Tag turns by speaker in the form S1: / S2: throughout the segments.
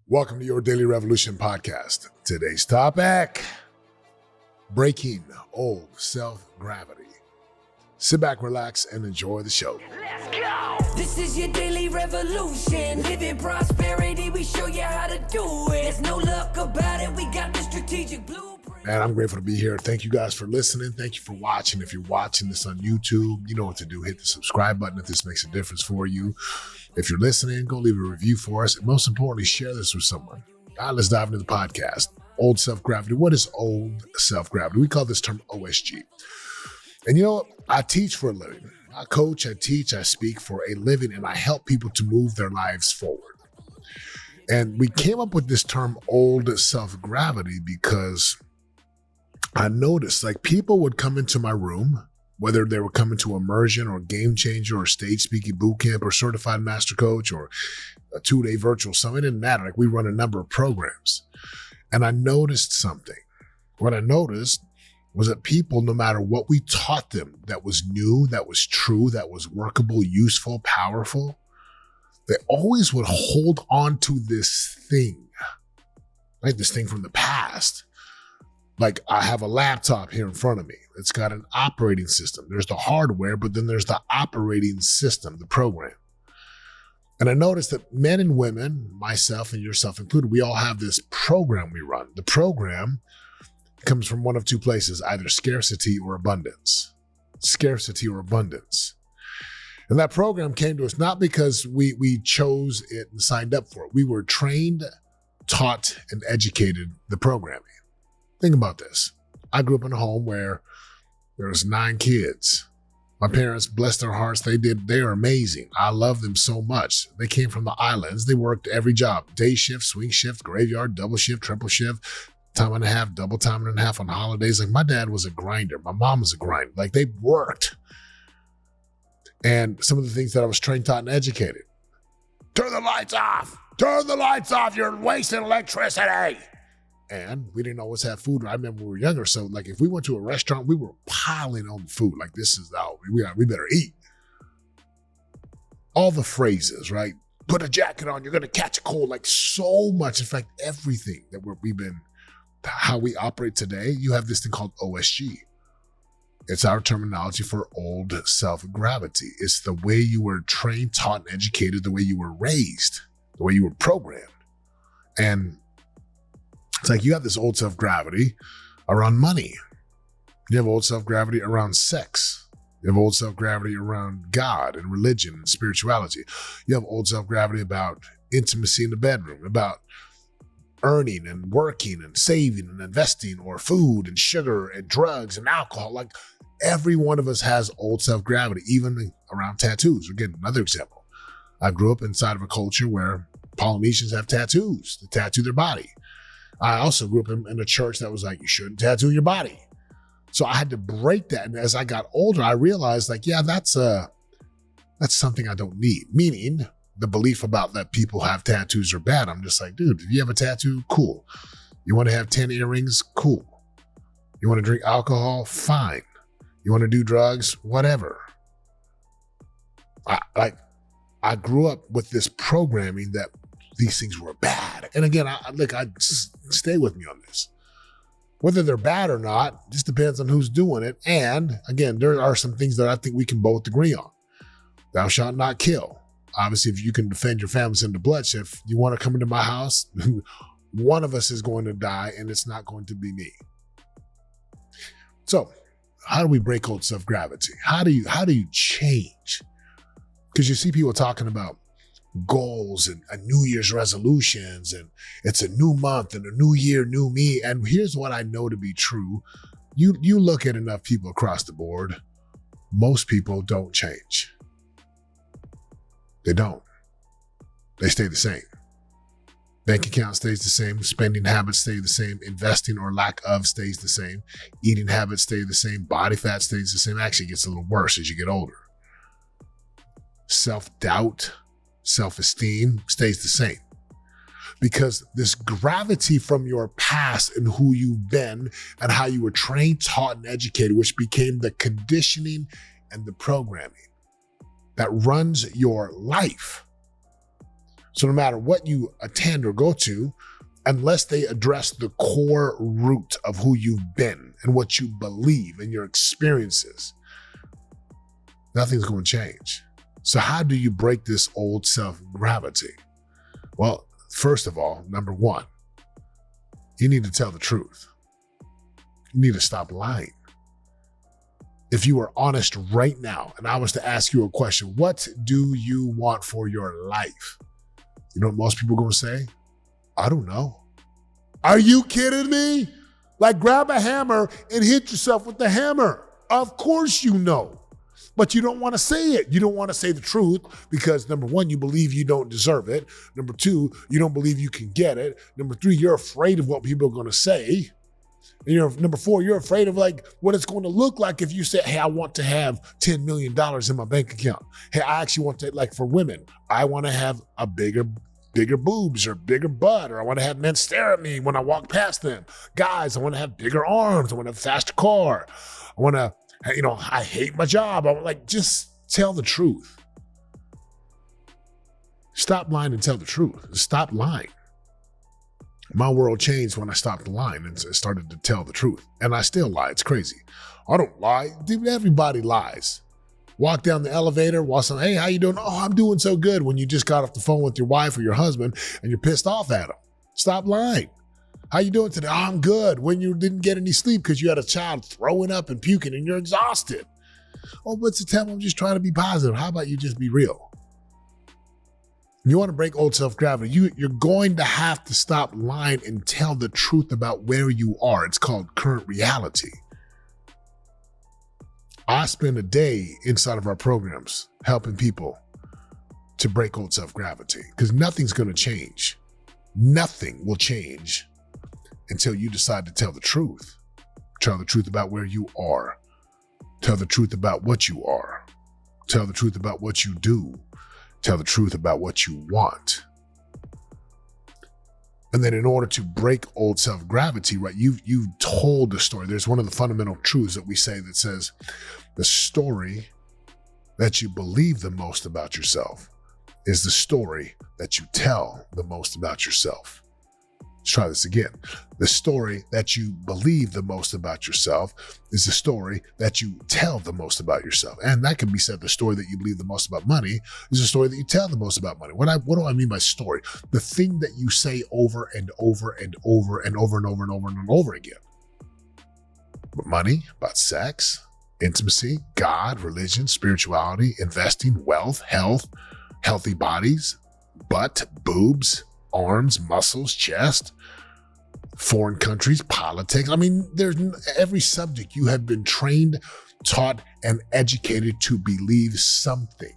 S1: Welcome to your Daily Revolution podcast. Today's topic, breaking old self-gravity. Sit back, relax, and enjoy the show.
S2: Let's go! This is your daily revolution. Live in prosperity, we show you how to do it. There's no luck about it, we got the strategic blueprint.
S1: Man, I'm grateful to be here. Thank you guys for listening. Thank you for watching. If you're watching this on YouTube, you know what to do. Hit the subscribe button if this makes a difference for you. If you're listening, go leave a review for us. And most importantly, share this with someone. All right, let's dive into the podcast. Old self-gravity. What is old self-gravity? We call this term OSG. And you know what? I teach for a living. I coach, I teach, I speak for a living, and I help people to move their lives forward. And we came up with this term old self-gravity because I noticed like people would come into my room, whether they were coming to immersion or game changer or stage speaking boot camp or certified master coach or a 2-day virtual summit. It didn't matter. Like we run a number of programs. And I noticed something. What I noticed was that people, no matter what we taught them that was new, that was true, that was workable, useful, powerful, they always would hold on to this thing, right? This thing from the past. Like I have a laptop here in front of me. It's got an operating system. There's the hardware, but then there's the operating system, the program. And I noticed that men and women, myself and yourself included, we all have this program we run. The program comes from one of two places, either scarcity or abundance. Scarcity or abundance. And that program came to us not because we chose it and signed up for it. We were trained, taught, and educated the programming. Think about this. I grew up in a home where there was 9 kids. My parents, bless their hearts, they are amazing. I love them so much. They came from the islands. They worked every job, day shift, swing shift, graveyard, double shift, triple shift, time and a half, double time and a half on holidays. Like my dad was a grinder. My mom was a grinder. Like they worked. And some of the things that I was trained, taught, and educated. Turn the lights off. Turn the lights off. You're wasting electricity. And we didn't always have food. I remember when we were younger. So like if we went to a restaurant, we were piling on food. Like this is out. We better eat. All the phrases, right? Put a jacket on. You're going to catch a cold. Like so much. In fact, everything that how we operate today, you have this thing called OSG. It's our terminology for old self-gravity. It's the way you were trained, taught, and educated, the way you were raised, the way you were programmed. And it's like you have this old self-gravity around money. You have old self-gravity around sex. You have old self-gravity around God and religion and spirituality. You have old self-gravity about intimacy in the bedroom, about earning and working and saving and investing, or food and sugar and drugs and alcohol. Like every one of us has old self-gravity, even around tattoos. Again, another example. I grew up inside of a culture where Polynesians have tattoos to tattoo their body. I also grew up in a church that was like, you shouldn't tattoo your body. So I had to break that. And as I got older, I realized like, yeah, that's something I don't need. Meaning the belief about that people have tattoos are bad. I'm just like, dude, if you have a tattoo, cool. You want to have 10 earrings? Cool. You want to drink alcohol? Fine. You want to do drugs? Whatever. I grew up with this programming that these things were bad. And again, I just stay with me on this. Whether they're bad or not, just depends on who's doing it. And again, there are some things that I think we can both agree on. Thou shalt not kill. Obviously, if you can defend your families into bloodshed, if you want to come into my house, one of us is going to die and it's not going to be me. So how do we break old self-gravity? How do you change? Because you see people talking about goals and a New Year's resolutions, and it's a new month and a new year, new me. And here's what I know to be true. You look at enough people across the board, most people don't change. They don't. They stay the same. Bank account stays the same. Spending habits stay the same. Investing or lack of stays the same. Eating habits stay the same. Body fat stays the same. Actually, it gets a little worse as you get older. Self-doubt, self-esteem stays the same. Because this gravity from your past and who you've been and how you were trained, taught, and educated, which became the conditioning and the programming that runs your life. So no matter what you attend or go to, unless they address the core root of who you've been and what you believe and your experiences, nothing's going to change. So how do you break this old self-gravity? Well, first of all, number one, you need to tell the truth. You need to stop lying. If you were honest right now, and I was to ask you a question, what do you want for your life? You know what most people are going to say? I don't know. Are you kidding me? Like, grab a hammer and hit yourself with the hammer. Of course you know, but you don't want to say it. You don't want to say the truth because, number one, you believe you don't deserve it. Number two, you don't believe you can get it. Number three, you're afraid of what people are going to say. And number four, you're afraid of like what it's going to look like if you say, hey, I want to have $10 million in my bank account. Hey, I actually want to, like for women, I want to have a bigger boobs or bigger butt, or I want to have men stare at me when I walk past them. Guys, I want to have bigger arms. I want to have a faster car. I want to, I hate my job. I want, like, just tell the truth. Stop lying and tell the truth. Stop lying. My world changed when I stopped lying and started to tell the truth. And I still lie. It's crazy. I don't lie. Dude, everybody lies. Walk down the elevator, hey, how you doing? Oh, I'm doing so good, when you just got off the phone with your wife or your husband and you're pissed off at them. Stop lying. How you doing today? Oh, I'm good. When you didn't get any sleep because you had a child throwing up and puking and you're exhausted. Oh, but Setema, I'm just trying to be positive. How about you just be real? You want to break old self-gravity, you're going to have to stop lying and tell the truth about where you are. It's called current reality. I spend a day inside of our programs helping people to break old self-gravity because nothing's going to change. Nothing will change until you decide to tell the truth. Tell the truth about where you are. Tell the truth about what you are. Tell the truth about what you do. Tell the truth about what you want. And then in order to break old self-gravity, right, you've told the story. There's one of the fundamental truths that we say that says the story that you believe the most about yourself is the story that you tell the most about yourself. Let's try this again. The story that you believe the most about yourself is the story that you tell the most about yourself. And that can be said, the story that you believe the most about money is the story that you tell the most about money. What do I mean by story? The thing that you say over and over and over and over and over and over and over again. But money, about sex, intimacy, God, religion, spirituality, investing, wealth, health, healthy bodies, butt, boobs, arms, muscles, chest, foreign countries, politics. I mean, there's every subject you have been trained, taught, and educated to believe something.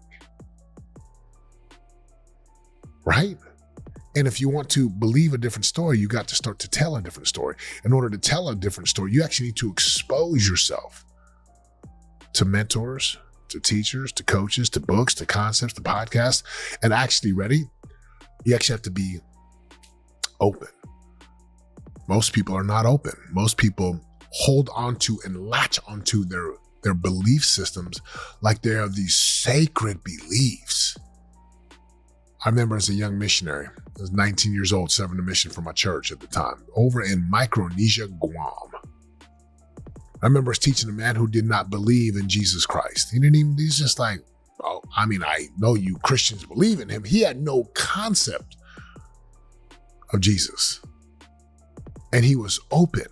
S1: Right? And if you want to believe a different story, you got to start to tell a different story. In order to tell a different story, you actually need to expose yourself to mentors, to teachers, to coaches, to books, to concepts, to podcasts, and actually, ready? You actually have to be open. Most people are not open. Most people hold on to and latch onto their belief systems like they are these sacred beliefs. I remember as a young missionary, I was 19 years old, serving a mission for my church at the time, over in Micronesia, Guam. I remember teaching a man who did not believe in Jesus Christ. He's just like, oh, I mean, I know you Christians believe in him. He had no concept of Jesus. And he was open.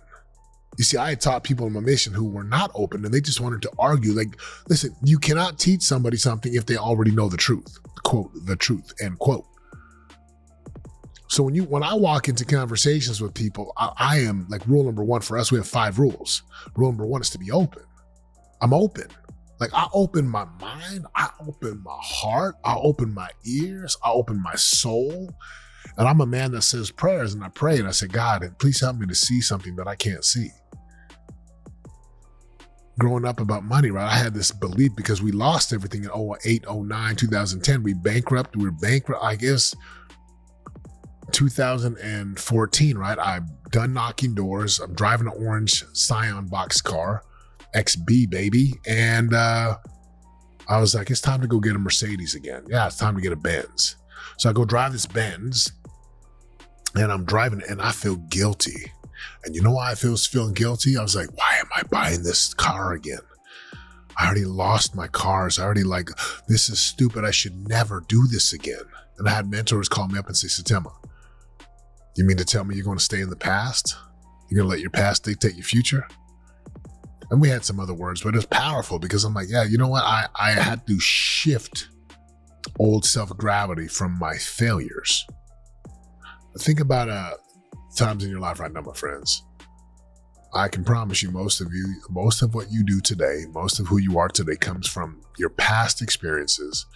S1: You see, I had taught people in my mission who were not open and they just wanted to argue. Like, listen, you cannot teach somebody something if they already know the truth. Quote, the truth, end quote. So when I walk into conversations with people, I am like, rule number one for us, we have 5 rules. Rule number 1 is to be open. I'm open. Like, I open my mind, I open my heart, I open my ears, I open my soul. And I'm a man that says prayers, and I pray and I say, God, please help me to see something that I can't see. Growing up about money, right? I had this belief because we lost everything in 08, 09, 2010. We were bankrupt, I guess, 2014, right? I'm done knocking doors. I'm driving an orange Scion box car, XB baby. And I was like, it's time to go get a Mercedes again. Yeah, it's time to get a Benz. So I go drive this Benz, and I'm driving and I feel guilty. And you know why I was feeling guilty? I was like, why am I buying this car again? I already lost my cars. This is stupid. I should never do this again. And I had mentors call me up and say, Setema, you mean to tell me you're going to stay in the past? You're going to let your past dictate your future? And we had some other words, but it was powerful because I'm like, yeah, you know what? I had to shift old self-gravity from my failures. Think about times in your life right now, my friends. I can promise you, most of what you do today, most of who you are today comes from your past experiences,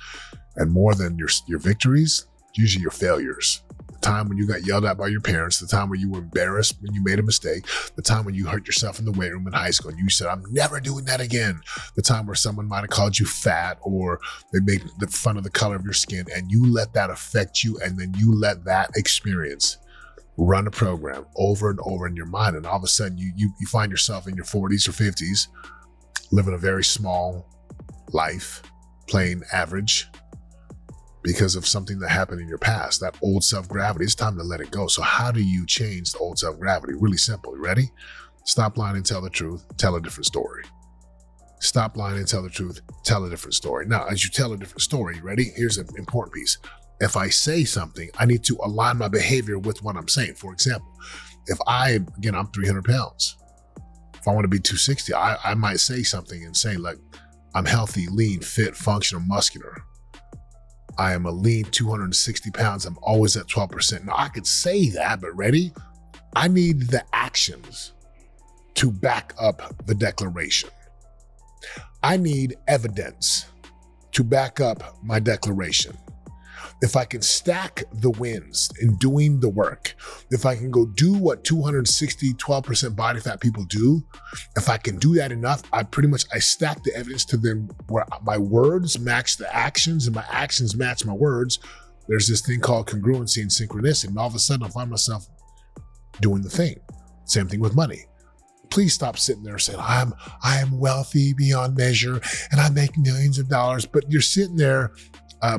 S1: and more than your victories, usually your failures. The time when you got yelled at by your parents, the time when you were embarrassed when you made a mistake, the time when you hurt yourself in the weight room in high school and you said, I'm never doing that again. The time where someone might have called you fat or they made fun of the color of your skin, and you let that affect you, and then you let that experience run a program over and over in your mind. And all of a sudden you find yourself in your 40s or 50s living a very small life, playing average because of something that happened in your past. That old self-gravity, it's time to let it go. So how do you change the old self-gravity? Really simple. You ready? Stop lying and tell the truth. Tell a different story. Stop lying and tell the truth. Tell a different story. Now, as you tell a different story, ready? Here's an important piece. If I say something, I need to align my behavior with what I'm saying. For example, if I'm 300 pounds. If I want to be 260, I might say something and say, like, I'm healthy, lean, fit, functional, muscular. I am a lean 260 pounds. I'm always at 12%. Now, I could say that, but ready? I need the actions to back up the declaration. I need evidence to back up my declaration. If I can stack the wins in doing the work, if I can go do what 260, 12% body fat people do, if I can do that enough, I stack the evidence to them where my words match the actions and my actions match my words. There's this thing called congruency and synchronicity. And all of a sudden I find myself doing the thing. Same thing with money. Please stop sitting there saying, I am wealthy beyond measure and I make millions of dollars, but you're sitting there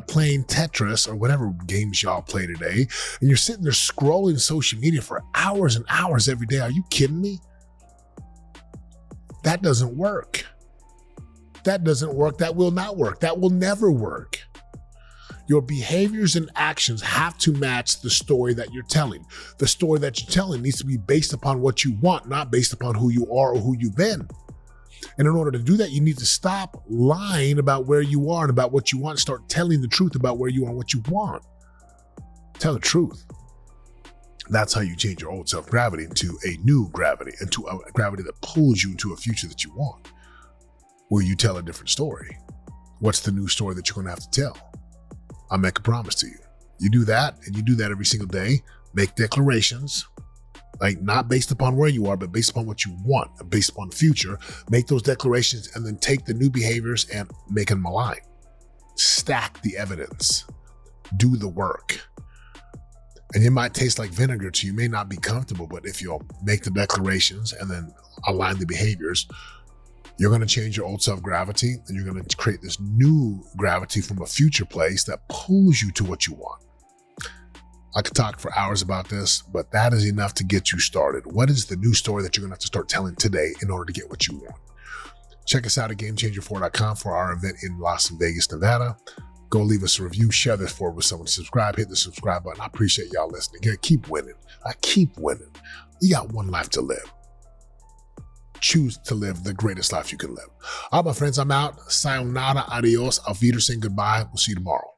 S1: playing Tetris or whatever games y'all play today, and you're sitting there scrolling social media for hours and hours every day. Are you kidding me? That doesn't work. That doesn't work. That will not work. That will never work. Your behaviors and actions have to match the story that you're telling. The story that you're telling needs to be based upon what you want, not based upon who you are or who you've been. And in order to do that, you need to stop lying about where you are and about what you want and start telling the truth about where you are and what you want. Tell the truth. That's how you change your old self-gravity into a new gravity, into a gravity that pulls you into a future that you want, where you tell a different story. What's the new story that you're going to have to tell? I'll make a promise to you. You do that, and you do that every single day. Make declarations. Like, not based upon where you are, but based upon what you want, based upon the future. Make those declarations and then take the new behaviors and make them align. Stack the evidence. Do the work. And it might taste like vinegar to you. You may not be comfortable, but if you'll make the declarations and then align the behaviors, you're going to change your old self-gravity, and you're going to create this new gravity from a future place that pulls you to what you want. I could talk for hours about this, but that is enough to get you started. What is the new story that you're going to have to start telling today in order to get what you want? Check us out at GameChanger4.com for our event in Las Vegas, Nevada. Go leave us a review, share this forward with someone, subscribe, hit the subscribe button. I appreciate y'all listening. Again, keep winning. I keep winning. You got one life to live. Choose to live the greatest life you can live. All right, my friends, I'm out. Sayonara, adios, auf Wiedersehen, goodbye. We'll see you tomorrow.